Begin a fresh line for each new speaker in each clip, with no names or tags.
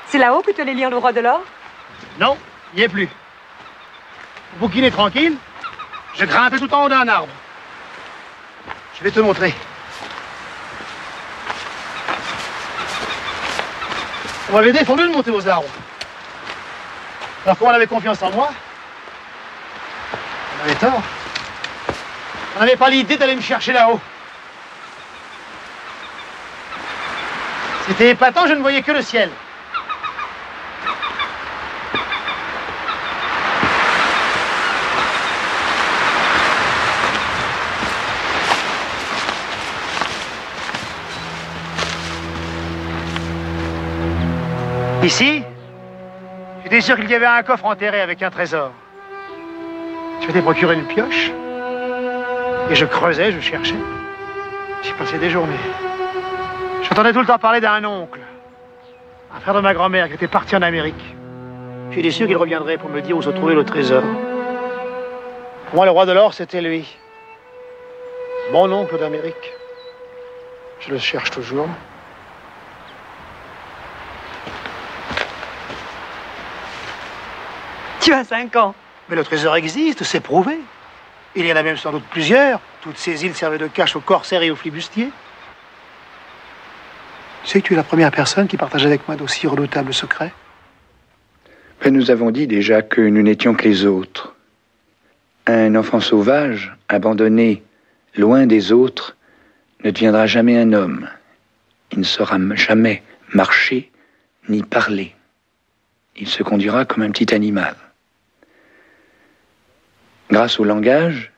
C'est là-haut que tu allais lire Le Roi de l'Or?
Non, il n'y est plus. Pour bouquiner tranquille, je grimpais tout en haut d'un arbre. Je vais te montrer. On m'avait défendu de monter aux arbres. Alors comme on avait confiance en moi, on avait tort. On n'avait pas l'idée d'aller me chercher là-haut. C'était épatant, je ne voyais que le ciel. Ici, j'étais sûr qu'il y avait un coffre enterré avec un trésor. Je m'étais procuré une pioche et je creusais, je cherchais. J'y passais des journées. J'entendais tout le temps parler d'un oncle, un frère de ma grand-mère qui était parti en Amérique. J'étais sûr qu'il reviendrait pour me dire où se trouvait le trésor. Pour moi, le roi de l'or, c'était lui. Mon oncle d'Amérique. Je le cherche toujours.
Tu as 5 ans.
Mais le trésor existe, c'est prouvé. Il y en a même sans doute plusieurs. Toutes ces îles servaient de cache aux corsaires et aux flibustiers. Tu sais que tu es la première personne qui partage avec moi d'aussi redoutables secrets.
Mais nous avons dit déjà que nous n'étions que les autres. Un enfant sauvage, abandonné, loin des autres, ne deviendra jamais un homme. Il ne saura jamais marcher ni parler. Il se conduira comme un petit animal. Grâce au langage,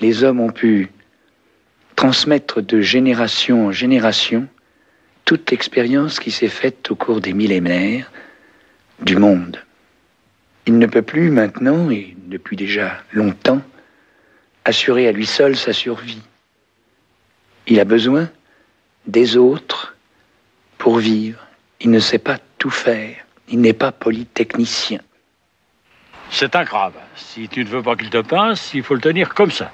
les hommes ont pu transmettre de génération en génération toute l'expérience qui s'est faite au cours des millénaires du monde. Il ne peut plus maintenant, et depuis déjà longtemps, assurer à lui seul sa survie. Il a besoin des autres pour vivre. Il ne sait pas tout faire. Il n'est pas polytechnicien.
C'est un crabe. Si tu ne veux pas qu'il te pince, il faut le tenir comme ça.